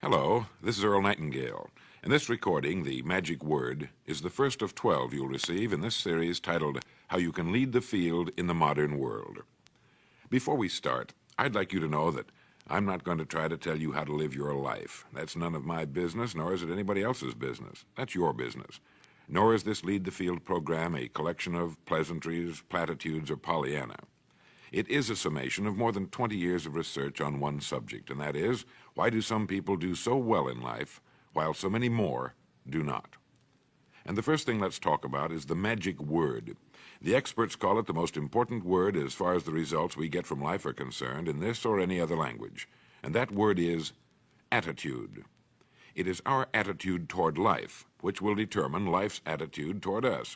Hello, this is Earl Nightingale. In this recording, the magic word is the first of 12 you'll receive in this series titled How You Can Lead the Field in the Modern World. Before we start, I'd like you to know that I'm not going to try to tell you how to live your life. That's none of my business, nor is it anybody else's business. That's your business. Nor is this Lead the Field program a collection of pleasantries, platitudes, or Pollyanna. It is a summation of more than 20 years of research on one subject, and that is, why do some people do so well in life, while so many more do not? And the first thing let's talk about is the magic word. The experts call it the most important word as far as the results we get from life are concerned in this or any other language, and that word is attitude. It is our attitude toward life which will determine life's attitude toward us.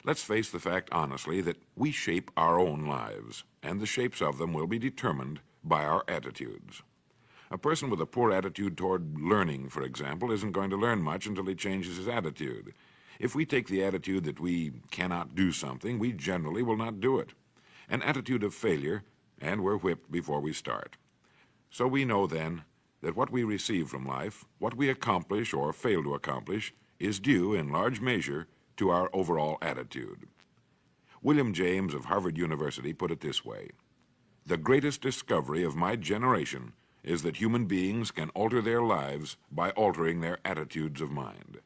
Let's face the fact honestly that we shape our own lives, and the shapes of them will be determined by our attitudes. A person with a poor attitude toward learning, for example, isn't going to learn much until he changes his attitude. If we take the attitude that we cannot do something, we generally will not do it. An attitude of failure, and we're whipped before we start. So we know then that what we receive from life, what we accomplish or fail to accomplish, is due in large measure to our overall attitude. William James of Harvard University put it this way: "The greatest discovery of my generation is that human beings can alter their lives by altering their attitudes of mind."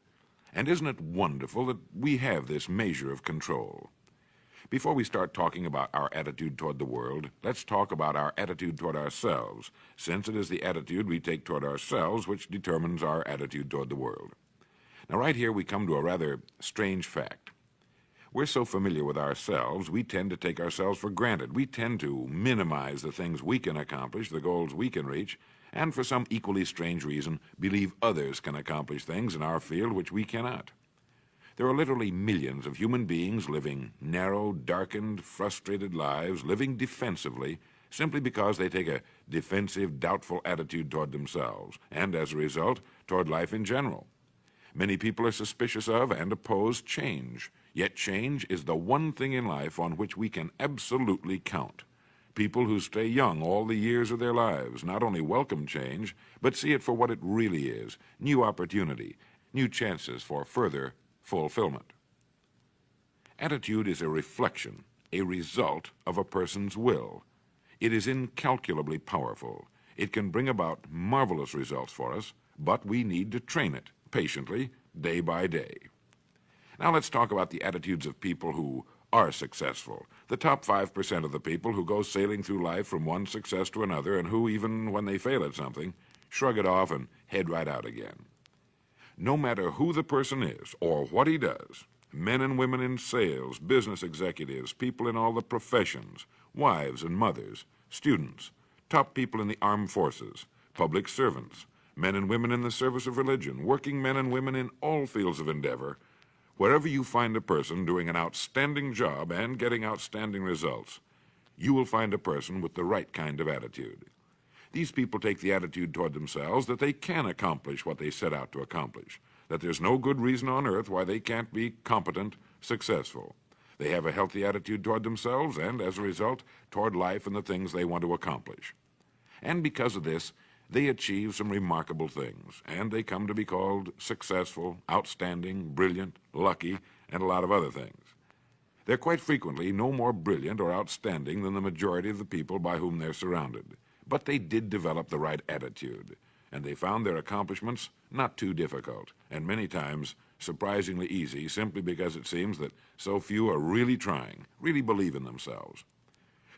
And isn't it wonderful that we have this measure of control? Before we start talking about our attitude toward the world, let's talk about our attitude toward ourselves, since it is the attitude we take toward ourselves which determines our attitude toward the world. Now, right here we come to a rather strange fact. We're so familiar with ourselves, we tend to take ourselves for granted. We tend to minimize the things we can accomplish, the goals we can reach, and for some equally strange reason, believe others can accomplish things in our field which we cannot. There are literally millions of human beings living narrow, darkened, frustrated lives, living defensively, simply because they take a defensive, doubtful attitude toward themselves, and as a result, toward life in general. Many people are suspicious of and oppose change, yet change is the one thing in life on which we can absolutely count. People who stay young all the years of their lives not only welcome change, but see it for what it really is: new opportunity, new chances for further fulfillment. Attitude is a reflection, a result of a person's will. It is incalculably powerful. It can bring about marvelous results for us, but we need to train it patiently, day by day. Now let's talk about the attitudes of people who are successful, the top 5% of the people who go sailing through life from one success to another and who, even when they fail at something, shrug it off and head right out again. No matter who the person is or what he does, men and women in sales, business executives, people in all the professions, wives and mothers, students, top people in the armed forces, public servants, men and women in the service of religion, working men and women in all fields of endeavor, wherever you find a person doing an outstanding job and getting outstanding results, you will find a person with the right kind of attitude. These people take the attitude toward themselves that they can accomplish what they set out to accomplish, that there's no good reason on earth why they can't be competent, successful. They have a healthy attitude toward themselves and, as a result, toward life and the things they want to accomplish. And because of this, they achieve some remarkable things, and they come to be called successful, outstanding, brilliant, lucky, and a lot of other things. They're quite frequently no more brilliant or outstanding than the majority of the people by whom they're surrounded. But they did develop the right attitude, and they found their accomplishments not too difficult, and many times surprisingly easy, simply because it seems that so few are really trying, really believe in themselves.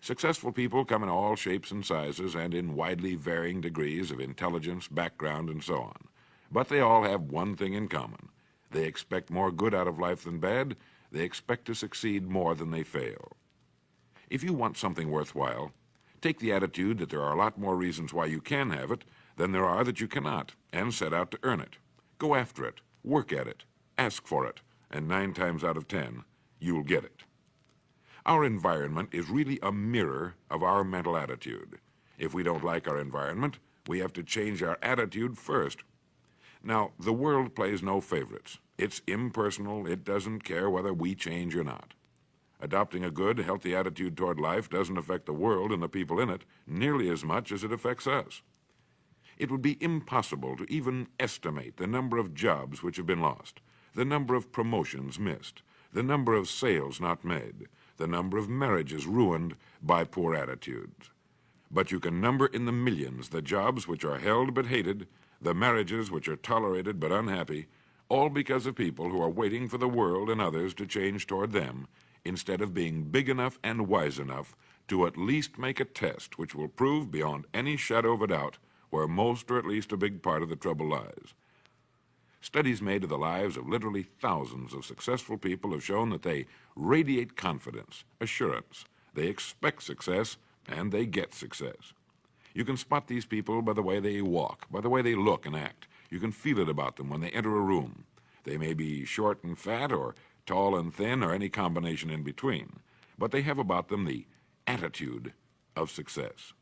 Successful people come in all shapes and sizes and in widely varying degrees of intelligence, background, and so on. But they all have one thing in common. They expect more good out of life than bad. They expect to succeed more than they fail. If you want something worthwhile, take the attitude that there are a lot more reasons why you can have it than there are that you cannot, and set out to earn it. Go after it, work at it, ask for it, and 9 times out of 10, you'll get it. Our environment is really a mirror of our mental attitude. If we don't like our environment, we have to change our attitude first. Now, the world plays no favorites. It's impersonal. It doesn't care whether we change or not. Adopting a good, healthy attitude toward life doesn't affect the world and the people in it nearly as much as it affects us. It would be impossible to even estimate the number of jobs which have been lost, the number of promotions missed, the number of sales not made, the number of marriages ruined by poor attitudes. But you can number in the millions the jobs which are held but hated, the marriages which are tolerated but unhappy, all because of people who are waiting for the world and others to change toward them, instead of being big enough and wise enough to at least make a test which will prove beyond any shadow of a doubt where most or at least a big part of the trouble lies. Studies made of the lives of literally thousands of successful people have shown that they radiate confidence, assurance, they expect success, and they get success. You can spot these people by the way they walk, by the way they look and act. You can feel it about them when they enter a room. They may be short and fat, or tall and thin, or any combination in between, but they have about them the attitude of success.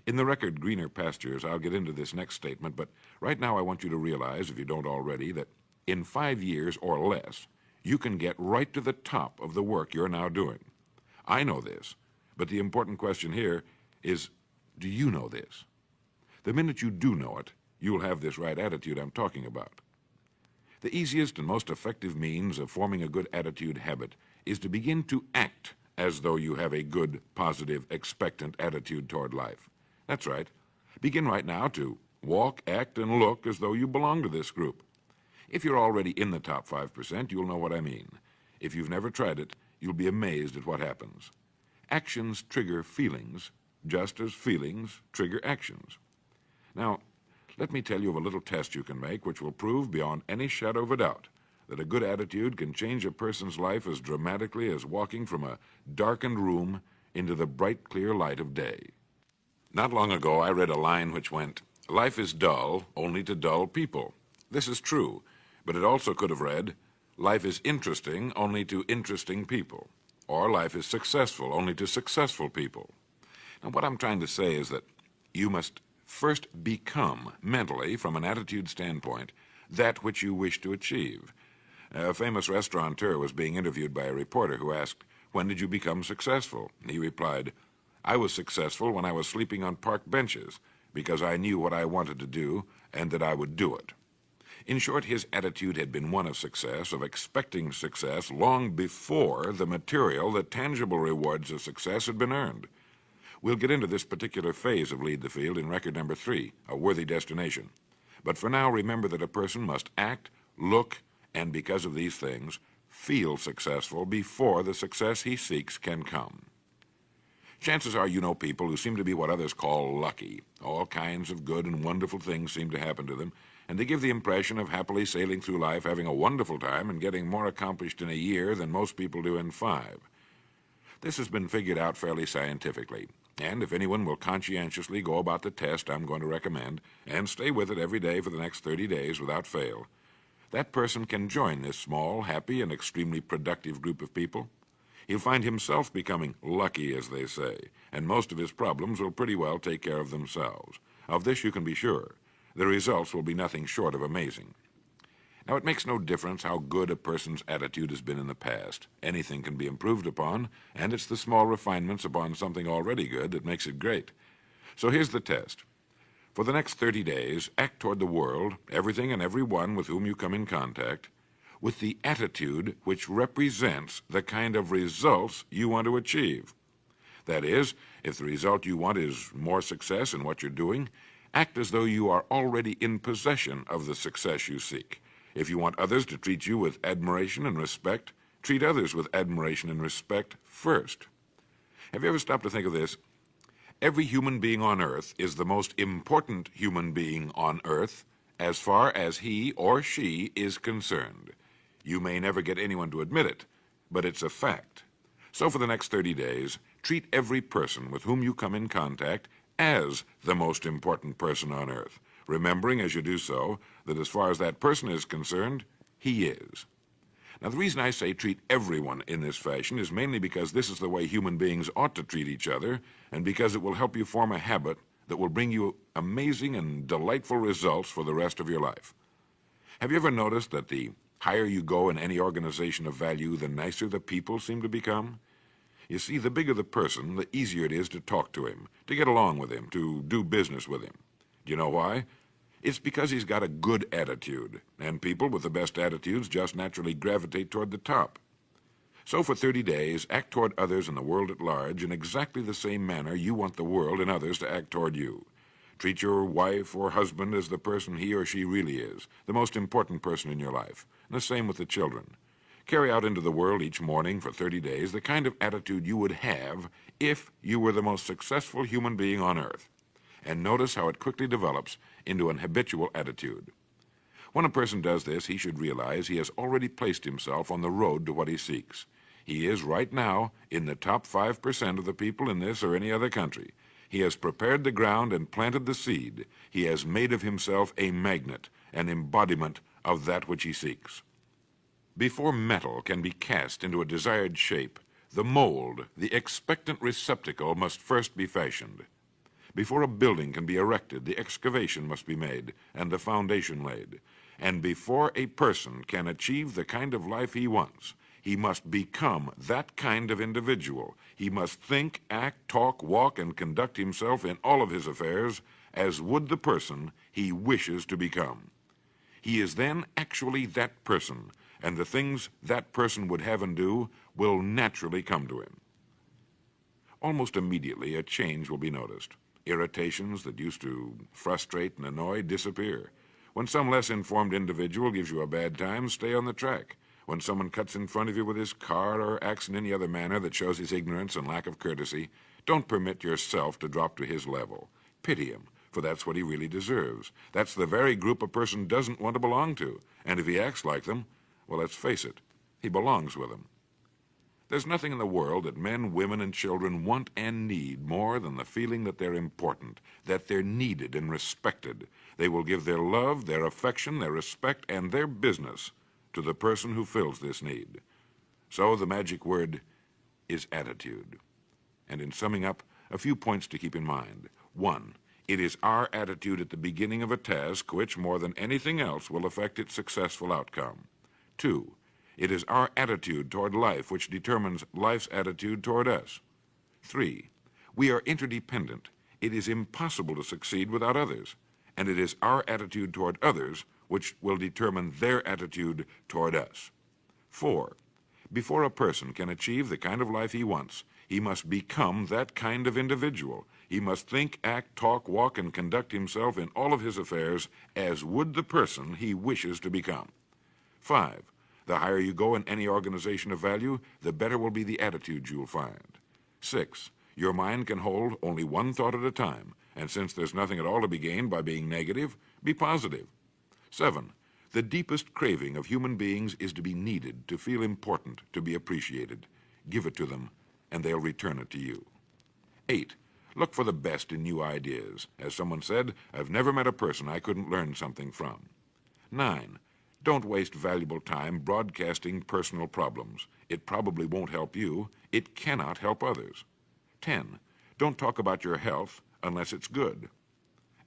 In the record Greener Pastures, I'll get into this next statement, but right now I want you to realize, if you don't already, that in 5 years or less, you can get right to the top of the work you're now doing. I know this, but the important question here is, do you know this? The minute you do know it, you'll have this right attitude I'm talking about. The easiest and most effective means of forming a good attitude habit is to begin to act as though you have a good, positive, expectant attitude toward life. That's right. Begin right now to walk, act, and look as though you belong to this group. If you're already in the top 5%, you'll know what I mean. If you've never tried it, you'll be amazed at what happens. Actions trigger feelings, just as feelings trigger actions. Now, let me tell you of a little test you can make which will prove beyond any shadow of a doubt that a good attitude can change a person's life as dramatically as walking from a darkened room into the bright, clear light of day. Not long ago, I read a line which went, "Life is dull only to dull people." This is true, but it also could have read, "Life is interesting only to interesting people," or "Life is successful only to successful people." Now, what I'm trying to say is that you must first become, mentally, from an attitude standpoint, that which you wish to achieve. A famous restaurateur was being interviewed by a reporter who asked, "When did you become successful?" He replied, "I was successful when I was sleeping on park benches, because I knew what I wanted to do and that I would do it." In short, his attitude had been one of success, of expecting success, long before the material, the tangible rewards of success had been earned. We'll get into this particular phase of Lead the Field in record number 3, A Worthy Destination. But for now, remember that a person must act, look, and because of these things, feel successful before the success he seeks can come. Chances are you know people who seem to be what others call lucky. All kinds of good and wonderful things seem to happen to them, and they give the impression of happily sailing through life, having a wonderful time, and getting more accomplished in a year than most people do in 5. This has been figured out fairly scientifically, and if anyone will conscientiously go about the test I'm going to recommend, and stay with it every day for the next 30 days without fail, that person can join this small, happy, and extremely productive group of people. He'll find himself becoming lucky, as they say, and most of his problems will pretty well take care of themselves. Of this you can be sure. The results will be nothing short of amazing. Now, it makes no difference how good a person's attitude has been in the past. Anything can be improved upon, and it's the small refinements upon something already good that makes it great. So here's the test. For the next 30 days, act toward the world, everything and everyone with whom you come in contact, with the attitude which represents the kind of results you want to achieve. That is, if the result you want is more success in what you're doing, act as though you are already in possession of the success you seek. If you want others to treat you with admiration and respect, treat others with admiration and respect first. Have you ever stopped to think of this? Every human being on earth is the most important human being on earth as far as he or she is concerned. You may never get anyone to admit it, but it's a fact. So for the next 30 days, treat every person with whom you come in contact as the most important person on earth, remembering as you do so that as far as that person is concerned, he is. Now, the reason I say treat everyone in this fashion is mainly because this is the way human beings ought to treat each other, and because it will help you form a habit that will bring you amazing and delightful results for the rest of your life. Have you ever noticed that the higher you go in any organization of value, the nicer the people seem to become? You see, the bigger the person, the easier it is to talk to him, to get along with him, to do business with him. Do you know why? It's because he's got a good attitude, and people with the best attitudes just naturally gravitate toward the top. So for 30 days, act toward others and the world at large in exactly the same manner you want the world and others to act toward you. Treat your wife or husband as the person he or she really is, the most important person in your life, and the same with the children. Carry out into the world each morning for 30 days the kind of attitude you would have if you were the most successful human being on earth. And notice how it quickly develops into an habitual attitude. When a person does this, he should realize he has already placed himself on the road to what he seeks. He is right now in the top 5% of the people in this or any other country. He has prepared the ground and planted the seed. He has made of himself a magnet, an embodiment of that which he seeks. Before metal can be cast into a desired shape, the mold, the expectant receptacle, must first be fashioned. Before a building can be erected, the excavation must be made and the foundation laid. And before a person can achieve the kind of life he wants, he must become that kind of individual. He must think, act, talk, walk, and conduct himself in all of his affairs as would the person he wishes to become. He is then actually that person, and the things that person would have and do will naturally come to him. Almost immediately, a change will be noticed. Irritations that used to frustrate and annoy disappear. When some less informed individual gives you a bad time, stay on the track. When someone cuts in front of you with his car or acts in any other manner that shows his ignorance and lack of courtesy, don't permit yourself to drop to his level. Pity him, for that's what he really deserves. That's the very group a person doesn't want to belong to, and if he acts like them, well, let's face it, he belongs with them. There's nothing in the world that men, women, and children want and need more than the feeling that they're important, that they're needed and respected. They will give their love, their affection, their respect, and their business to the person who fills this need. So the magic word is attitude. And in summing up, a few points to keep in mind. 1, it is our attitude at the beginning of a task which, more than anything else, will affect its successful outcome. 2, it is our attitude toward life which determines life's attitude toward us. 3, we are interdependent. It is impossible to succeed without others, and it is our attitude toward others which will determine their attitude toward us. 4, before a person can achieve the kind of life he wants, he must become that kind of individual. He must think, act, talk, walk, and conduct himself in all of his affairs as would the person he wishes to become. 5, the higher you go in any organization of value, the better will be the attitude you'll find. 6, your mind can hold only one thought at a time, and since there's nothing at all to be gained by being negative, be positive. 7, the deepest craving of human beings is to be needed, to feel important, to be appreciated. Give it to them, and they'll return it to you. 8, look for the best in new ideas. As someone said, I've never met a person I couldn't learn something from. 9, don't waste valuable time broadcasting personal problems. It probably won't help you. It cannot help others. 10, don't talk about your health unless it's good.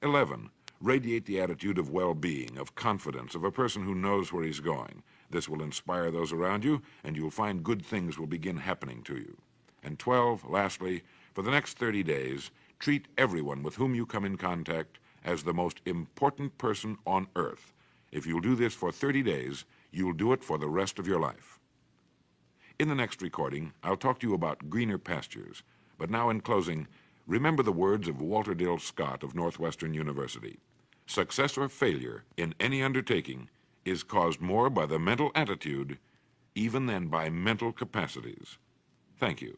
11, radiate the attitude of well-being, of confidence, of a person who knows where he's going. This will inspire those around you, and you'll find good things will begin happening to you. And 12, lastly, for the next 30 days, treat everyone with whom you come in contact as the most important person on earth. If you'll do this for 30 days, you'll do it for the rest of your life. In the next recording, I'll talk to you about greener pastures. But now in closing, remember the words of Walter Dill Scott of Northwestern University. Success or failure in any undertaking is caused more by the mental attitude even than by mental capacities. Thank you.